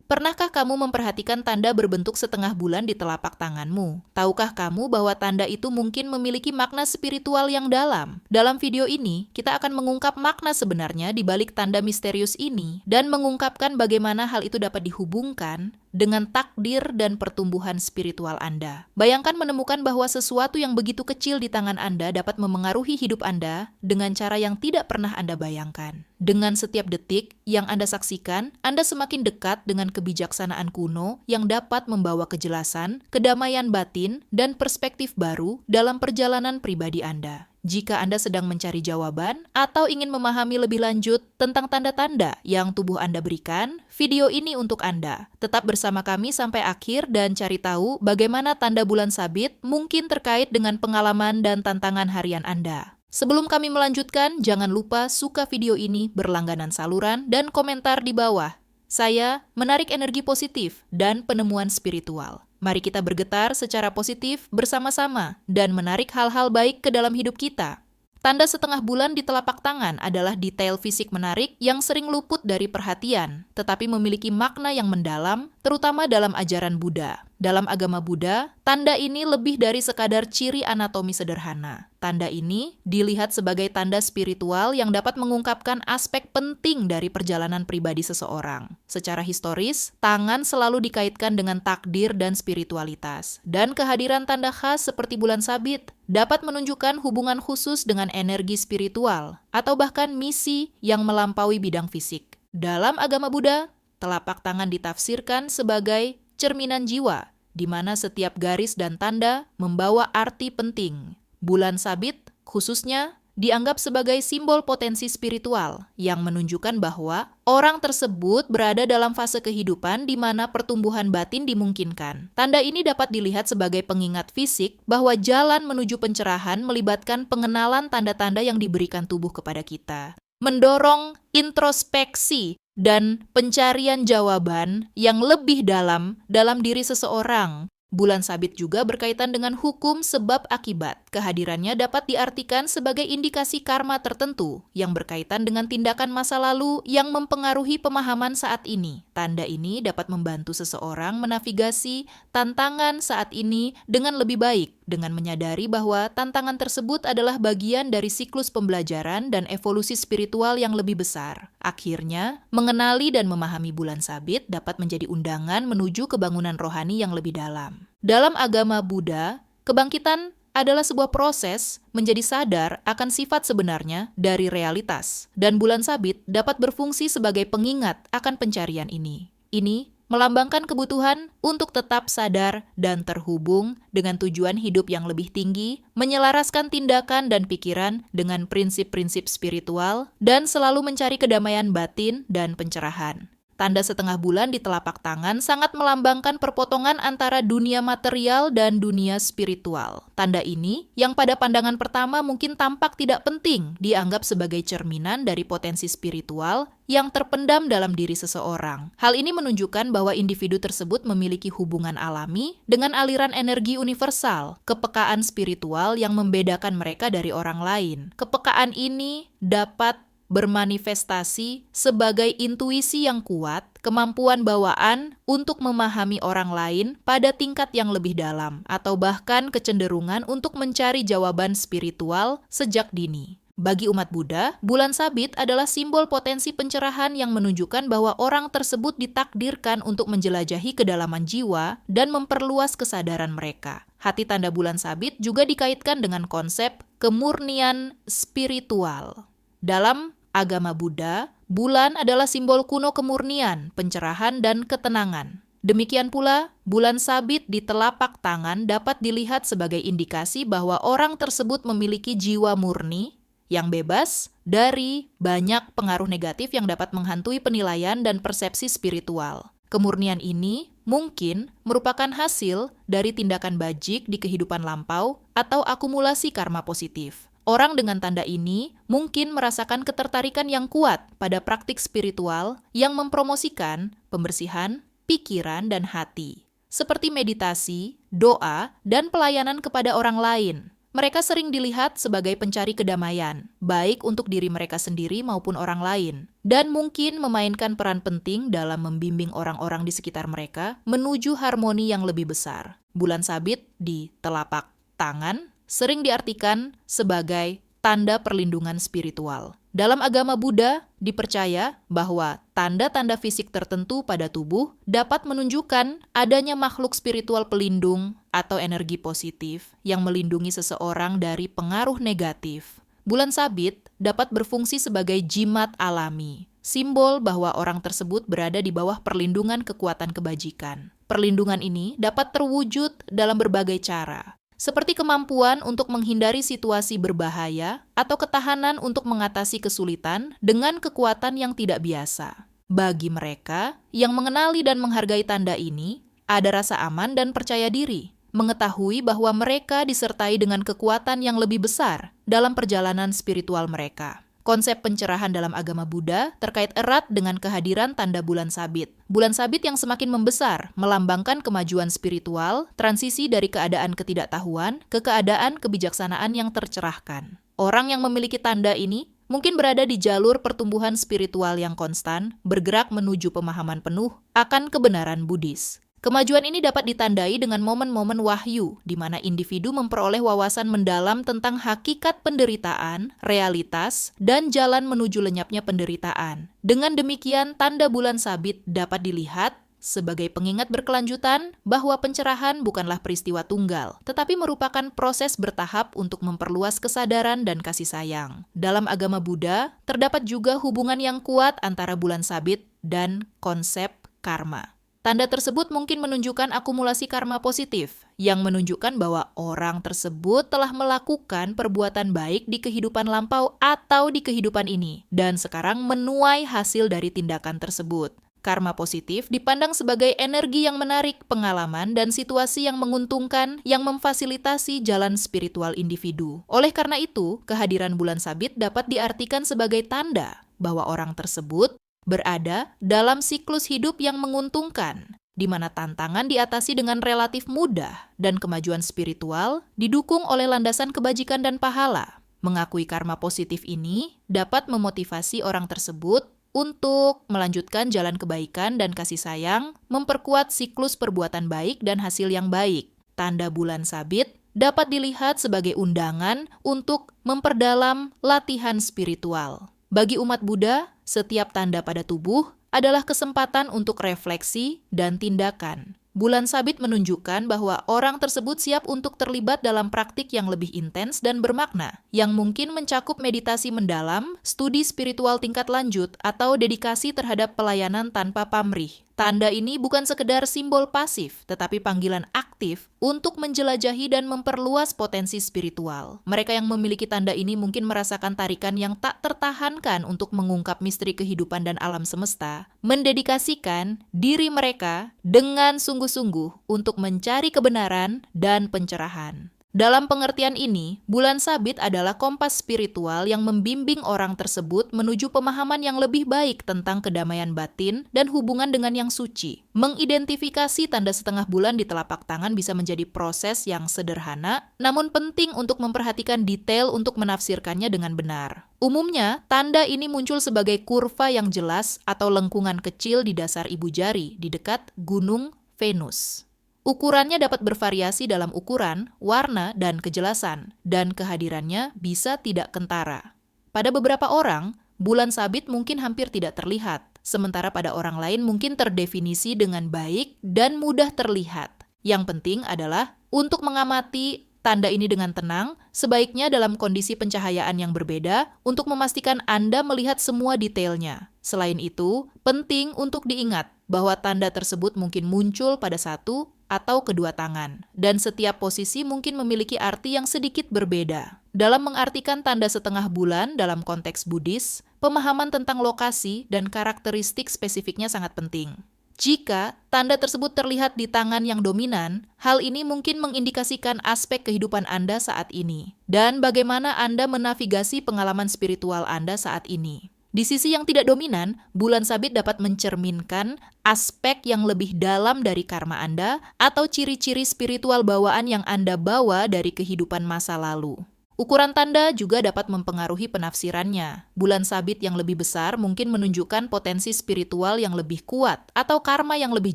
Pernahkah kamu memperhatikan tanda berbentuk setengah bulan di telapak tanganmu? Tahukah kamu bahwa tanda itu mungkin memiliki makna spiritual yang dalam? Dalam video ini, kita akan mengungkap makna sebenarnya di balik tanda misterius ini dan mengungkapkan bagaimana hal itu dapat dihubungkan dengan takdir dan pertumbuhan spiritual Anda. Bayangkan menemukan bahwa sesuatu yang begitu kecil di tangan Anda dapat memengaruhi hidup Anda dengan cara yang tidak pernah Anda bayangkan. Dengan setiap detik yang Anda saksikan, Anda semakin dekat dengan kebijaksanaan kuno yang dapat membawa kejelasan, kedamaian batin, dan perspektif baru dalam perjalanan pribadi Anda. Jika Anda sedang mencari jawaban atau ingin memahami lebih lanjut tentang tanda-tanda yang tubuh Anda berikan, video ini untuk Anda. Tetap bersama kami sampai akhir dan cari tahu bagaimana tanda bulan sabit mungkin terkait dengan pengalaman dan tantangan harian Anda. Sebelum kami melanjutkan, jangan lupa suka video ini, berlangganan saluran, dan komentar di bawah. Saya menarik energi positif dan penemuan spiritual. Mari kita bergetar secara positif bersama-sama dan menarik hal-hal baik ke dalam hidup kita. Tanda setengah bulan di telapak tangan adalah detail fisik menarik yang sering luput dari perhatian, tetapi memiliki makna yang mendalam, terutama dalam ajaran Buddha. Dalam agama Buddha, tanda ini lebih dari sekadar ciri anatomi sederhana. Tanda ini dilihat sebagai tanda spiritual yang dapat mengungkapkan aspek penting dari perjalanan pribadi seseorang. Secara historis, tangan selalu dikaitkan dengan takdir dan spiritualitas. Dan kehadiran tanda khas seperti bulan sabit dapat menunjukkan hubungan khusus dengan energi spiritual atau bahkan misi yang melampaui bidang fisik. Dalam agama Buddha, telapak tangan ditafsirkan sebagai cerminan jiwa, di mana setiap garis dan tanda membawa arti penting. Bulan sabit, khususnya, dianggap sebagai simbol potensi spiritual yang menunjukkan bahwa orang tersebut berada dalam fase kehidupan di mana pertumbuhan batin dimungkinkan. Tanda ini dapat dilihat sebagai pengingat fisik bahwa jalan menuju pencerahan melibatkan pengenalan tanda-tanda yang diberikan tubuh kepada kita, mendorong introspeksi dan pencarian jawaban yang lebih dalam diri seseorang. Bulan sabit juga berkaitan dengan hukum sebab akibat. Kehadirannya dapat diartikan sebagai indikasi karma tertentu yang berkaitan dengan tindakan masa lalu yang mempengaruhi pemahaman saat ini. Tanda ini dapat membantu seseorang menavigasi tantangan saat ini dengan lebih baik, dengan menyadari bahwa tantangan tersebut adalah bagian dari siklus pembelajaran dan evolusi spiritual yang lebih besar. Akhirnya, mengenali dan memahami bulan sabit dapat menjadi undangan menuju kebangunan rohani yang lebih dalam. Dalam agama Buddha, kebangkitan adalah sebuah proses menjadi sadar akan sifat sebenarnya dari realitas, dan bulan sabit dapat berfungsi sebagai pengingat akan pencarian ini. Ini melambangkan kebutuhan untuk tetap sadar dan terhubung dengan tujuan hidup yang lebih tinggi, menyelaraskan tindakan dan pikiran dengan prinsip-prinsip spiritual, dan selalu mencari kedamaian batin dan pencerahan. Tanda setengah bulan di telapak tangan sangat melambangkan perpotongan antara dunia material dan dunia spiritual. Tanda ini, yang pada pandangan pertama mungkin tampak tidak penting, dianggap sebagai cerminan dari potensi spiritual yang terpendam dalam diri seseorang. Hal ini menunjukkan bahwa individu tersebut memiliki hubungan alami dengan aliran energi universal, kepekaan spiritual yang membedakan mereka dari orang lain. Kepekaan ini dapat bermanifestasi sebagai intuisi yang kuat, kemampuan bawaan untuk memahami orang lain pada tingkat yang lebih dalam, atau bahkan kecenderungan untuk mencari jawaban spiritual sejak dini. Bagi umat Buddha, bulan sabit adalah simbol potensi pencerahan yang menunjukkan bahwa orang tersebut ditakdirkan untuk menjelajahi kedalaman jiwa dan memperluas kesadaran mereka. Hati tanda bulan sabit juga dikaitkan dengan konsep kemurnian spiritual. Dalam agama Buddha, bulan adalah simbol kuno kemurnian, pencerahan, dan ketenangan. Demikian pula, bulan sabit di telapak tangan dapat dilihat sebagai indikasi bahwa orang tersebut memiliki jiwa murni yang bebas dari banyak pengaruh negatif yang dapat menghantui penilaian dan persepsi spiritual. Kemurnian ini mungkin merupakan hasil dari tindakan bajik di kehidupan lampau atau akumulasi karma positif. Orang dengan tanda ini mungkin merasakan ketertarikan yang kuat pada praktik spiritual yang mempromosikan pembersihan pikiran dan hati, seperti meditasi, doa, dan pelayanan kepada orang lain. Mereka sering dilihat sebagai pencari kedamaian, baik untuk diri mereka sendiri maupun orang lain, dan mungkin memainkan peran penting dalam membimbing orang-orang di sekitar mereka menuju harmoni yang lebih besar. Bulan sabit di telapak tangan sering diartikan sebagai tanda perlindungan spiritual. Dalam agama Buddha, dipercaya bahwa tanda-tanda fisik tertentu pada tubuh dapat menunjukkan adanya makhluk spiritual pelindung atau energi positif yang melindungi seseorang dari pengaruh negatif. Bulan sabit dapat berfungsi sebagai jimat alami, simbol bahwa orang tersebut berada di bawah perlindungan kekuatan kebajikan. Perlindungan ini dapat terwujud dalam berbagai cara, seperti kemampuan untuk menghindari situasi berbahaya atau ketahanan untuk mengatasi kesulitan dengan kekuatan yang tidak biasa. Bagi mereka yang mengenali dan menghargai tanda ini, ada rasa aman dan percaya diri, mengetahui bahwa mereka disertai dengan kekuatan yang lebih besar dalam perjalanan spiritual mereka. Konsep pencerahan dalam agama Buddha terkait erat dengan kehadiran tanda bulan sabit. Bulan sabit yang semakin membesar melambangkan kemajuan spiritual, transisi dari keadaan ketidaktahuan ke keadaan kebijaksanaan yang tercerahkan. Orang yang memiliki tanda ini mungkin berada di jalur pertumbuhan spiritual yang konstan, bergerak menuju pemahaman penuh akan kebenaran Buddhis. Kemajuan ini dapat ditandai dengan momen-momen wahyu, di mana individu memperoleh wawasan mendalam tentang hakikat penderitaan, realitas, dan jalan menuju lenyapnya penderitaan. Dengan demikian, tanda bulan sabit dapat dilihat sebagai pengingat berkelanjutan bahwa pencerahan bukanlah peristiwa tunggal, tetapi merupakan proses bertahap untuk memperluas kesadaran dan kasih sayang. Dalam agama Buddha, terdapat juga hubungan yang kuat antara bulan sabit dan konsep karma. Tanda tersebut mungkin menunjukkan akumulasi karma positif, yang menunjukkan bahwa orang tersebut telah melakukan perbuatan baik di kehidupan lampau atau di kehidupan ini, dan sekarang menuai hasil dari tindakan tersebut. Karma positif dipandang sebagai energi yang menarik pengalaman dan situasi yang menguntungkan yang memfasilitasi jalan spiritual individu. Oleh karena itu, kehadiran bulan sabit dapat diartikan sebagai tanda bahwa orang tersebut berada dalam siklus hidup yang menguntungkan, di mana tantangan diatasi dengan relatif mudah dan kemajuan spiritual didukung oleh landasan kebajikan dan pahala. Mengakui karma positif ini dapat memotivasi orang tersebut untuk melanjutkan jalan kebaikan dan kasih sayang, memperkuat siklus perbuatan baik dan hasil yang baik. Tanda bulan sabit dapat dilihat sebagai undangan untuk memperdalam latihan spiritual. Bagi umat Buddha, setiap tanda pada tubuh adalah kesempatan untuk refleksi dan tindakan. Bulan sabit menunjukkan bahwa orang tersebut siap untuk terlibat dalam praktik yang lebih intens dan bermakna, yang mungkin mencakup meditasi mendalam, studi spiritual tingkat lanjut, atau dedikasi terhadap pelayanan tanpa pamrih. Tanda ini bukan sekedar simbol pasif, tetapi panggilan aktif untuk menjelajahi dan memperluas potensi spiritual. Mereka yang memiliki tanda ini mungkin merasakan tarikan yang tak tertahankan untuk mengungkap misteri kehidupan dan alam semesta, mendedikasikan diri mereka dengan sungguh-sungguh untuk mencari kebenaran dan pencerahan. Dalam pengertian ini, bulan sabit adalah kompas spiritual yang membimbing orang tersebut menuju pemahaman yang lebih baik tentang kedamaian batin dan hubungan dengan yang suci. Mengidentifikasi tanda setengah bulan di telapak tangan bisa menjadi proses yang sederhana, namun penting untuk memperhatikan detail untuk menafsirkannya dengan benar. Umumnya, tanda ini muncul sebagai kurva yang jelas atau lengkungan kecil di dasar ibu jari di dekat gunung Venus. Ukurannya dapat bervariasi dalam ukuran, warna, dan kejelasan, dan kehadirannya bisa tidak kentara. Pada beberapa orang, bulan sabit mungkin hampir tidak terlihat, sementara pada orang lain mungkin terdefinisi dengan baik dan mudah terlihat. Yang penting adalah untuk mengamati tanda ini dengan tenang, sebaiknya dalam kondisi pencahayaan yang berbeda untuk memastikan Anda melihat semua detailnya. Selain itu, penting untuk diingat bahwa tanda tersebut mungkin muncul pada satu atau kedua tangan, dan setiap posisi mungkin memiliki arti yang sedikit berbeda. Dalam mengartikan tanda setengah bulan dalam konteks Buddhis, pemahaman tentang lokasi dan karakteristik spesifiknya sangat penting. Jika tanda tersebut terlihat di tangan yang dominan, hal ini mungkin mengindikasikan aspek kehidupan Anda saat ini, dan bagaimana Anda menavigasi pengalaman spiritual Anda saat ini. Di sisi yang tidak dominan, bulan sabit dapat mencerminkan aspek yang lebih dalam dari karma Anda atau ciri-ciri spiritual bawaan yang Anda bawa dari kehidupan masa lalu. Ukuran tanda juga dapat mempengaruhi penafsirannya. Bulan sabit yang lebih besar mungkin menunjukkan potensi spiritual yang lebih kuat atau karma yang lebih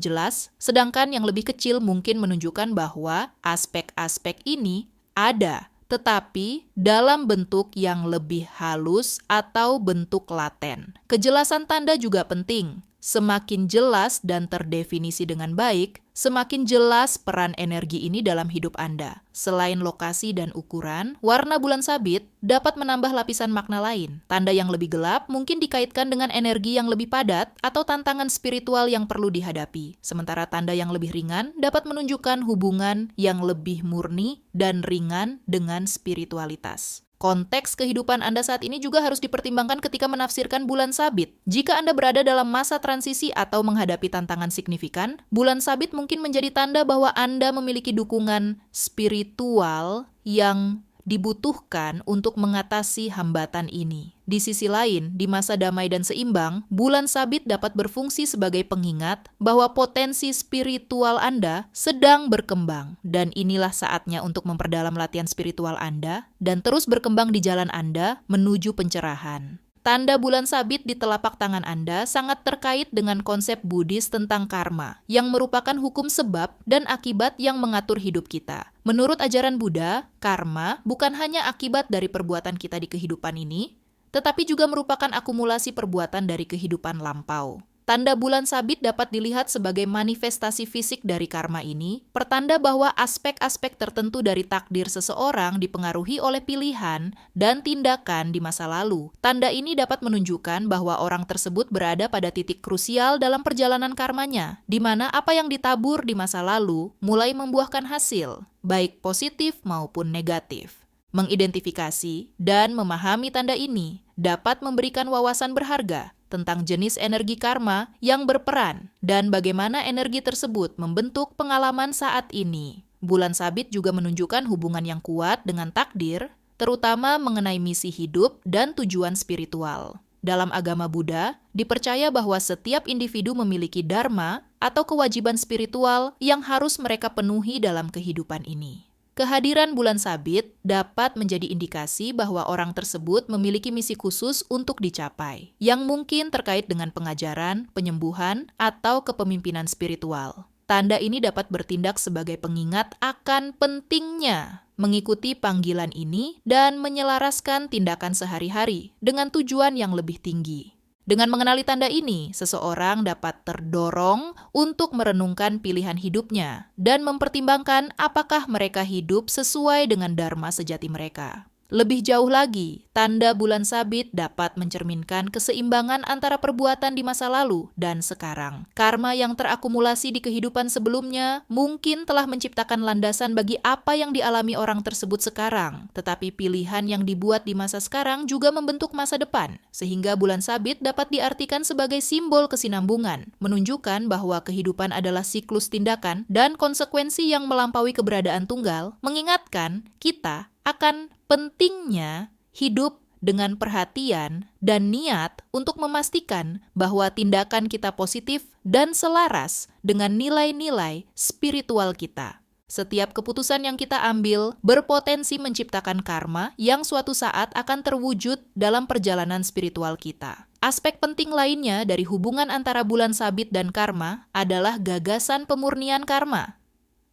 jelas, sedangkan yang lebih kecil mungkin menunjukkan bahwa aspek-aspek ini ada, tetapi dalam bentuk yang lebih halus atau bentuk laten. Kejelasan tanda juga penting. Semakin jelas dan terdefinisi dengan baik, semakin jelas peran energi ini dalam hidup Anda. Selain lokasi dan ukuran, warna bulan sabit dapat menambah lapisan makna lain. Tanda yang lebih gelap mungkin dikaitkan dengan energi yang lebih padat atau tantangan spiritual yang perlu dihadapi. Sementara tanda yang lebih ringan dapat menunjukkan hubungan yang lebih murni dan ringan dengan spiritualitas. Konteks kehidupan Anda saat ini juga harus dipertimbangkan ketika menafsirkan bulan sabit. Jika Anda berada dalam masa transisi atau menghadapi tantangan signifikan, bulan sabit mungkin menjadi tanda bahwa Anda memiliki dukungan spiritual yang dibutuhkan untuk mengatasi hambatan ini. Di sisi lain, di masa damai dan seimbang, bulan sabit dapat berfungsi sebagai pengingat bahwa potensi spiritual Anda sedang berkembang, dan inilah saatnya untuk memperdalam latihan spiritual Anda dan terus berkembang di jalan Anda menuju pencerahan. Tanda bulan sabit di telapak tangan Anda sangat terkait dengan konsep Buddhis tentang karma, yang merupakan hukum sebab dan akibat yang mengatur hidup kita. Menurut ajaran Buddha, karma bukan hanya akibat dari perbuatan kita di kehidupan ini, tetapi juga merupakan akumulasi perbuatan dari kehidupan lampau. Tanda bulan sabit dapat dilihat sebagai manifestasi fisik dari karma ini, pertanda bahwa aspek-aspek tertentu dari takdir seseorang dipengaruhi oleh pilihan dan tindakan di masa lalu. Tanda ini dapat menunjukkan bahwa orang tersebut berada pada titik krusial dalam perjalanan karmanya, di mana apa yang ditabur di masa lalu mulai membuahkan hasil, baik positif maupun negatif. Mengidentifikasi dan memahami tanda ini dapat memberikan wawasan berharga tentang jenis energi karma yang berperan dan bagaimana energi tersebut membentuk pengalaman saat ini. Bulan sabit juga menunjukkan hubungan yang kuat dengan takdir, terutama mengenai misi hidup dan tujuan spiritual. Dalam agama Buddha, dipercaya bahwa setiap individu memiliki dharma atau kewajiban spiritual yang harus mereka penuhi dalam kehidupan ini. Kehadiran bulan sabit dapat menjadi indikasi bahwa orang tersebut memiliki misi khusus untuk dicapai, yang mungkin terkait dengan pengajaran, penyembuhan, atau kepemimpinan spiritual. Tanda ini dapat bertindak sebagai pengingat akan pentingnya mengikuti panggilan ini dan menyelaraskan tindakan sehari-hari dengan tujuan yang lebih tinggi. Dengan mengenali tanda ini, seseorang dapat terdorong untuk merenungkan pilihan hidupnya dan mempertimbangkan apakah mereka hidup sesuai dengan dharma sejati mereka. Lebih jauh lagi, tanda bulan sabit dapat mencerminkan keseimbangan antara perbuatan di masa lalu dan sekarang. Karma yang terakumulasi di kehidupan sebelumnya mungkin telah menciptakan landasan bagi apa yang dialami orang tersebut sekarang, tetapi pilihan yang dibuat di masa sekarang juga membentuk masa depan, sehingga bulan sabit dapat diartikan sebagai simbol kesinambungan, menunjukkan bahwa kehidupan adalah siklus tindakan dan konsekuensi yang melampaui keberadaan tunggal, mengingatkan kita akan pentingnya hidup dengan perhatian dan niat untuk memastikan bahwa tindakan kita positif dan selaras dengan nilai-nilai spiritual kita. Setiap keputusan yang kita ambil berpotensi menciptakan karma yang suatu saat akan terwujud dalam perjalanan spiritual kita. Aspek penting lainnya dari hubungan antara bulan sabit dan karma adalah gagasan pemurnian karma.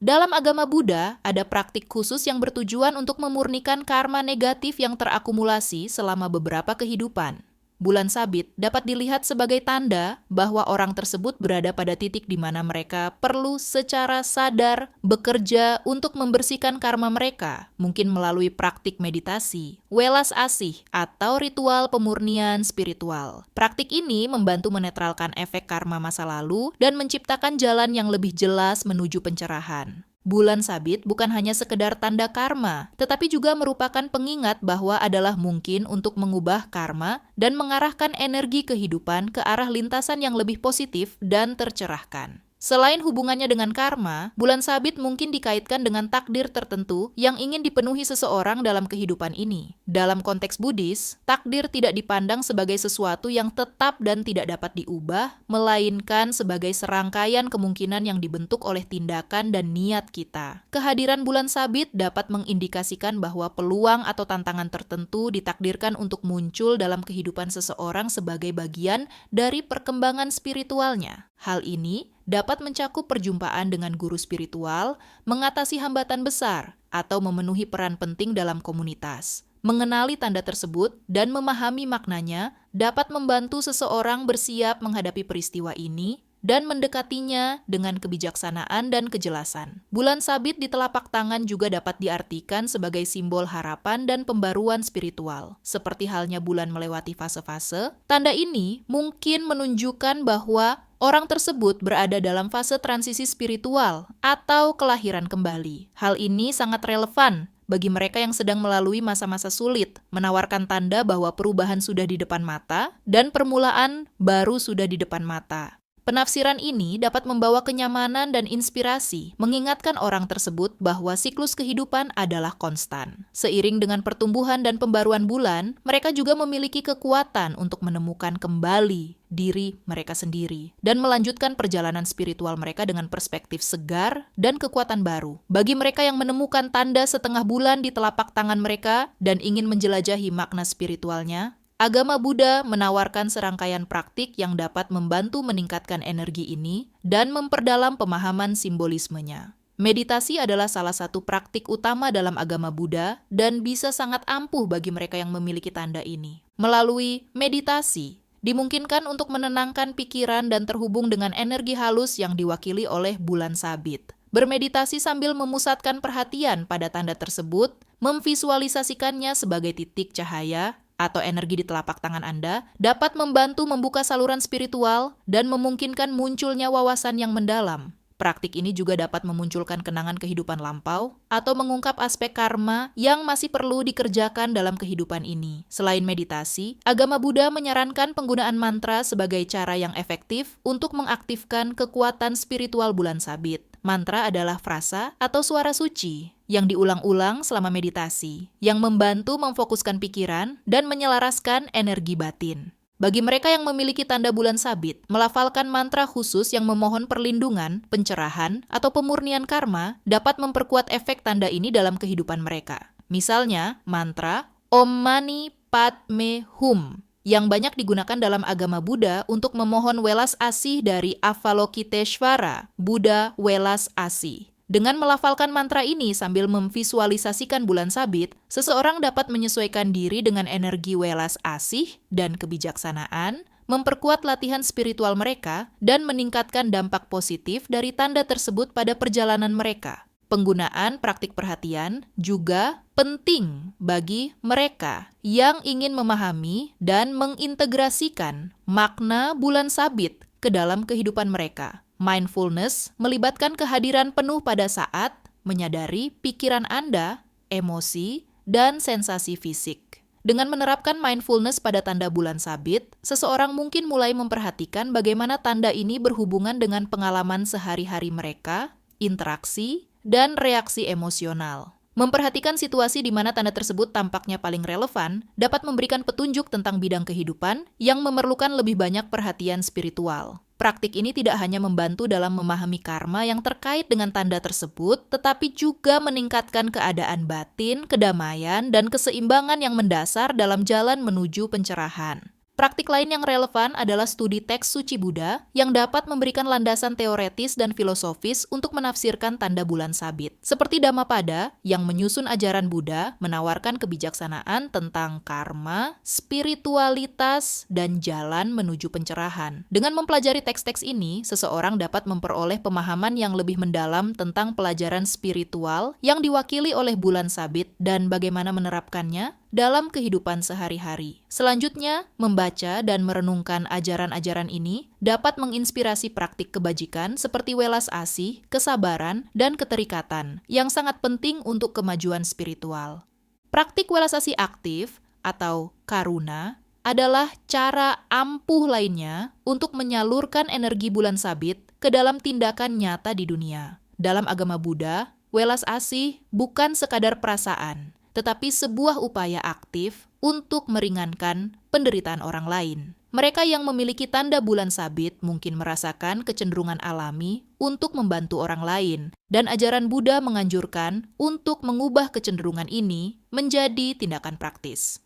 Dalam agama Buddha, ada praktik khusus yang bertujuan untuk memurnikan karma negatif yang terakumulasi selama beberapa kehidupan. Bulan sabit dapat dilihat sebagai tanda bahwa orang tersebut berada pada titik di mana mereka perlu secara sadar bekerja untuk membersihkan karma mereka, mungkin melalui praktik meditasi, welas asih, atau ritual pemurnian spiritual. Praktik ini membantu menetralkan efek karma masa lalu dan menciptakan jalan yang lebih jelas menuju pencerahan. Bulan sabit bukan hanya sekedar tanda karma, tetapi juga merupakan pengingat bahwa adalah mungkin untuk mengubah karma dan mengarahkan energi kehidupan ke arah lintasan yang lebih positif dan tercerahkan. Selain hubungannya dengan karma, bulan sabit mungkin dikaitkan dengan takdir tertentu yang ingin dipenuhi seseorang dalam kehidupan ini. Dalam konteks Buddhis, takdir tidak dipandang sebagai sesuatu yang tetap dan tidak dapat diubah, melainkan sebagai serangkaian kemungkinan yang dibentuk oleh tindakan dan niat kita. Kehadiran bulan sabit dapat mengindikasikan bahwa peluang atau tantangan tertentu ditakdirkan untuk muncul dalam kehidupan seseorang sebagai bagian dari perkembangan spiritualnya. Hal ini dapat mencakup perjumpaan dengan guru spiritual, mengatasi hambatan besar, atau memenuhi peran penting dalam komunitas. Mengenali tanda tersebut dan memahami maknanya dapat membantu seseorang bersiap menghadapi peristiwa ini dan mendekatinya dengan kebijaksanaan dan kejelasan. Bulan sabit di telapak tangan juga dapat diartikan sebagai simbol harapan dan pembaruan spiritual. Seperti halnya bulan melewati fase-fase, tanda ini mungkin menunjukkan bahwa orang tersebut berada dalam fase transisi spiritual atau kelahiran kembali. Hal ini sangat relevan bagi mereka yang sedang melalui masa-masa sulit, menawarkan tanda bahwa perubahan sudah di depan mata dan permulaan baru sudah di depan mata. Penafsiran ini dapat membawa kenyamanan dan inspirasi, mengingatkan orang tersebut bahwa siklus kehidupan adalah konstan. Seiring dengan pertumbuhan dan pembaruan bulan, mereka juga memiliki kekuatan untuk menemukan kembali diri mereka sendiri dan melanjutkan perjalanan spiritual mereka dengan perspektif segar dan kekuatan baru. Bagi mereka yang menemukan tanda setengah bulan di telapak tangan mereka dan ingin menjelajahi makna spiritualnya, agama Buddha menawarkan serangkaian praktik yang dapat membantu meningkatkan energi ini dan memperdalam pemahaman simbolismenya. Meditasi adalah salah satu praktik utama dalam agama Buddha dan bisa sangat ampuh bagi mereka yang memiliki tanda ini. Melalui meditasi, dimungkinkan untuk menenangkan pikiran dan terhubung dengan energi halus yang diwakili oleh bulan sabit. Bermeditasi sambil memusatkan perhatian pada tanda tersebut, memvisualisasikannya sebagai titik cahaya atau energi di telapak tangan Anda dapat membantu membuka saluran spiritual dan memungkinkan munculnya wawasan yang mendalam. Praktik ini juga dapat memunculkan kenangan kehidupan lampau atau mengungkap aspek karma yang masih perlu dikerjakan dalam kehidupan ini. Selain meditasi, agama Buddha menyarankan penggunaan mantra sebagai cara yang efektif untuk mengaktifkan kekuatan spiritual bulan sabit. Mantra adalah frasa atau suara suci yang diulang-ulang selama meditasi, yang membantu memfokuskan pikiran dan menyelaraskan energi batin. Bagi mereka yang memiliki tanda bulan sabit, melafalkan mantra khusus yang memohon perlindungan, pencerahan, atau pemurnian karma dapat memperkuat efek tanda ini dalam kehidupan mereka. Misalnya, mantra Om Mani Padme Hum yang banyak digunakan dalam agama Buddha untuk memohon welas asih dari Avalokiteshvara, Buddha welas asih. Dengan melafalkan mantra ini sambil memvisualisasikan bulan sabit, seseorang dapat menyesuaikan diri dengan energi welas asih dan kebijaksanaan, memperkuat latihan spiritual mereka, dan meningkatkan dampak positif dari tanda tersebut pada perjalanan mereka. Penggunaan praktik perhatian juga penting bagi mereka yang ingin memahami dan mengintegrasikan makna bulan sabit ke dalam kehidupan mereka. Mindfulness melibatkan kehadiran penuh pada saat menyadari pikiran Anda, emosi, dan sensasi fisik. Dengan menerapkan mindfulness pada tanda bulan sabit, seseorang mungkin mulai memperhatikan bagaimana tanda ini berhubungan dengan pengalaman sehari-hari mereka, interaksi, dan reaksi emosional. Memperhatikan situasi di mana tanda tersebut tampaknya paling relevan dapat memberikan petunjuk tentang bidang kehidupan yang memerlukan lebih banyak perhatian spiritual. Praktik ini tidak hanya membantu dalam memahami karma yang terkait dengan tanda tersebut, tetapi juga meningkatkan keadaan batin, kedamaian, dan keseimbangan yang mendasar dalam jalan menuju pencerahan. Praktik lain yang relevan adalah studi teks suci Buddha yang dapat memberikan landasan teoretis dan filosofis untuk menafsirkan tanda bulan sabit. Seperti Dhammapada yang menyusun ajaran Buddha menawarkan kebijaksanaan tentang karma, spiritualitas, dan jalan menuju pencerahan. Dengan mempelajari teks-teks ini, seseorang dapat memperoleh pemahaman yang lebih mendalam tentang pelajaran spiritual yang diwakili oleh bulan sabit dan bagaimana menerapkannya dalam kehidupan sehari-hari. Selanjutnya, membaca dan merenungkan ajaran-ajaran ini dapat menginspirasi praktik kebajikan seperti welas asih, kesabaran, dan keterikatan yang sangat penting untuk kemajuan spiritual. Praktik welas asih aktif atau karuna adalah cara ampuh lainnya untuk menyalurkan energi bulan sabit ke dalam tindakan nyata di dunia. Dalam agama Buddha, welas asih bukan sekadar perasaan, tetapi sebuah upaya aktif untuk meringankan penderitaan orang lain. Mereka yang memiliki tanda bulan sabit mungkin merasakan kecenderungan alami untuk membantu orang lain, dan ajaran Buddha menganjurkan untuk mengubah kecenderungan ini menjadi tindakan praktis.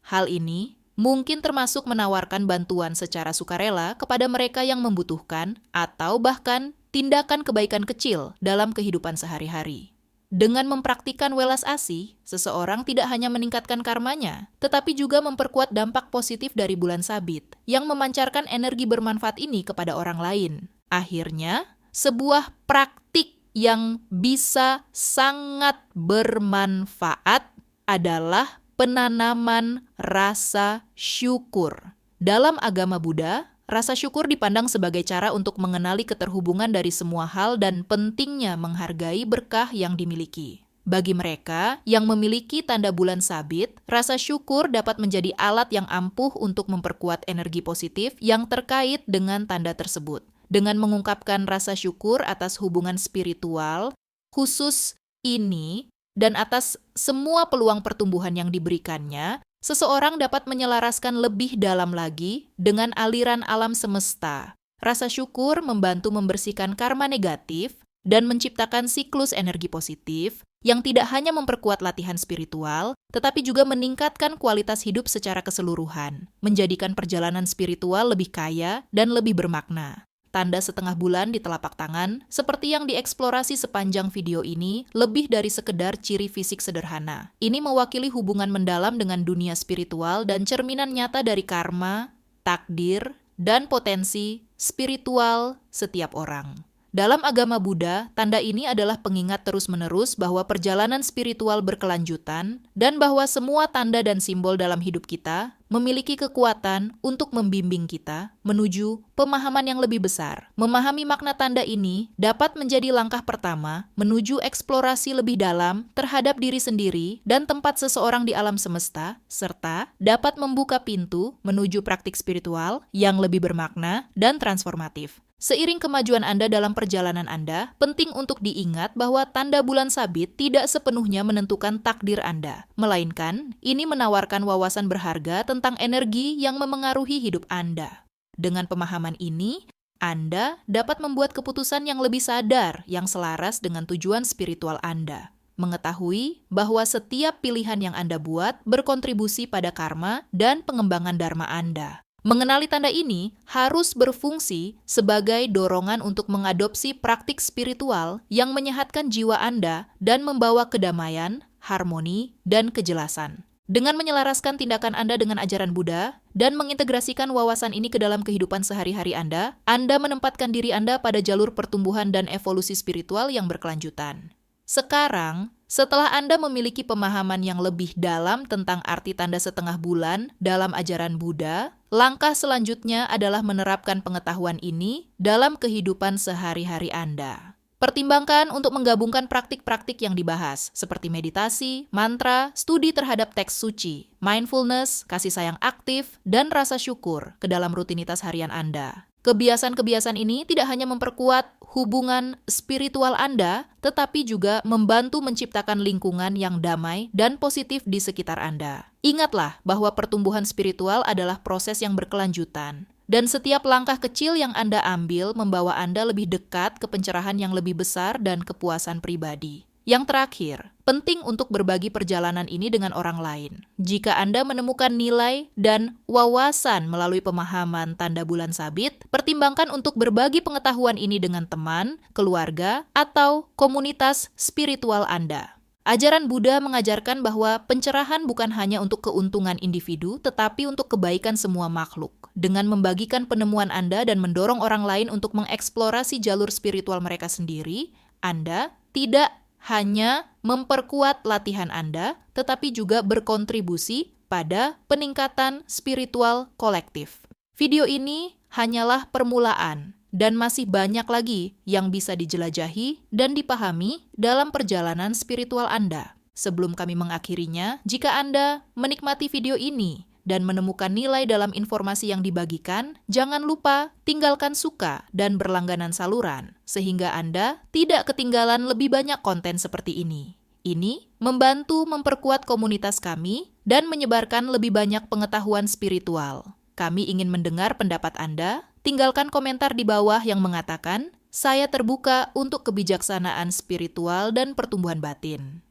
Hal ini mungkin termasuk menawarkan bantuan secara sukarela kepada mereka yang membutuhkan atau bahkan tindakan kebaikan kecil dalam kehidupan sehari-hari. Dengan mempraktikkan welas asih, seseorang tidak hanya meningkatkan karmanya, tetapi juga memperkuat dampak positif dari bulan sabit yang memancarkan energi bermanfaat ini kepada orang lain. Akhirnya, sebuah praktik yang bisa sangat bermanfaat adalah penanaman rasa syukur. Dalam agama Buddha, rasa syukur dipandang sebagai cara untuk mengenali keterhubungan dari semua hal dan pentingnya menghargai berkah yang dimiliki. Bagi mereka yang memiliki tanda bulan sabit, rasa syukur dapat menjadi alat yang ampuh untuk memperkuat energi positif yang terkait dengan tanda tersebut. Dengan mengungkapkan rasa syukur atas hubungan spiritual khusus ini dan atas semua peluang pertumbuhan yang diberikannya, seseorang dapat menyelaraskan lebih dalam lagi dengan aliran alam semesta. Rasa syukur membantu membersihkan karma negatif dan menciptakan siklus energi positif yang tidak hanya memperkuat latihan spiritual, tetapi juga meningkatkan kualitas hidup secara keseluruhan, menjadikan perjalanan spiritual lebih kaya dan lebih bermakna. Tanda setengah bulan di telapak tangan, seperti yang dieksplorasi sepanjang video ini, lebih dari sekedar ciri fisik sederhana. Ini mewakili hubungan mendalam dengan dunia spiritual dan cerminan nyata dari karma, takdir, dan potensi spiritual setiap orang. Dalam agama Buddha, tanda ini adalah pengingat terus-menerus bahwa perjalanan spiritual berkelanjutan dan bahwa semua tanda dan simbol dalam hidup kita memiliki kekuatan untuk membimbing kita menuju pemahaman yang lebih besar. Memahami makna tanda ini dapat menjadi langkah pertama menuju eksplorasi lebih dalam terhadap diri sendiri dan tempat seseorang di alam semesta, serta dapat membuka pintu menuju praktik spiritual yang lebih bermakna dan transformatif. Seiring kemajuan Anda dalam perjalanan Anda, penting untuk diingat bahwa tanda bulan sabit tidak sepenuhnya menentukan takdir Anda, melainkan ini menawarkan wawasan berharga tentang energi yang memengaruhi hidup Anda. Dengan pemahaman ini, Anda dapat membuat keputusan yang lebih sadar, yang selaras dengan tujuan spiritual Anda. Mengetahui bahwa setiap pilihan yang Anda buat berkontribusi pada karma dan pengembangan dharma Anda. Mengenali tanda ini harus berfungsi sebagai dorongan untuk mengadopsi praktik spiritual yang menyehatkan jiwa Anda dan membawa kedamaian, harmoni, dan kejelasan. Dengan menyelaraskan tindakan Anda dengan ajaran Buddha dan mengintegrasikan wawasan ini ke dalam kehidupan sehari-hari Anda menempatkan diri Anda pada jalur pertumbuhan dan evolusi spiritual yang berkelanjutan. Sekarang, setelah Anda memiliki pemahaman yang lebih dalam tentang arti tanda setengah bulan dalam ajaran Buddha, langkah selanjutnya adalah menerapkan pengetahuan ini dalam kehidupan sehari-hari Anda. Pertimbangkan untuk menggabungkan praktik-praktik yang dibahas, seperti meditasi, mantra, studi terhadap teks suci, mindfulness, kasih sayang aktif, dan rasa syukur ke dalam rutinitas harian Anda. Kebiasaan-kebiasaan ini tidak hanya memperkuat hubungan spiritual Anda, tetapi juga membantu menciptakan lingkungan yang damai dan positif di sekitar Anda. Ingatlah bahwa pertumbuhan spiritual adalah proses yang berkelanjutan, dan setiap langkah kecil yang Anda ambil membawa Anda lebih dekat ke pencerahan yang lebih besar dan kepuasan pribadi. Yang terakhir, penting untuk berbagi perjalanan ini dengan orang lain. Jika Anda menemukan nilai dan wawasan melalui pemahaman tanda bulan sabit, pertimbangkan untuk berbagi pengetahuan ini dengan teman, keluarga, atau komunitas spiritual Anda. Ajaran Buddha mengajarkan bahwa pencerahan bukan hanya untuk keuntungan individu, tetapi untuk kebaikan semua makhluk. Dengan membagikan penemuan Anda dan mendorong orang lain untuk mengeksplorasi jalur spiritual mereka sendiri, Anda tidak hanya memperkuat latihan Anda, tetapi juga berkontribusi pada peningkatan spiritual kolektif. Video ini hanyalah permulaan, dan masih banyak lagi yang bisa dijelajahi dan dipahami dalam perjalanan spiritual Anda. Sebelum kami mengakhirinya, jika Anda menikmati video ini dan menemukan nilai dalam informasi yang dibagikan, jangan lupa tinggalkan suka dan berlangganan saluran, sehingga Anda tidak ketinggalan lebih banyak konten seperti ini. Ini membantu memperkuat komunitas kami dan menyebarkan lebih banyak pengetahuan spiritual. Kami ingin mendengar pendapat Anda. Tinggalkan komentar di bawah yang mengatakan, "Saya terbuka untuk kebijaksanaan spiritual dan pertumbuhan batin."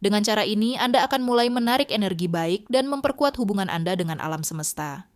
Dengan cara ini, Anda akan mulai menarik energi baik dan memperkuat hubungan Anda dengan alam semesta.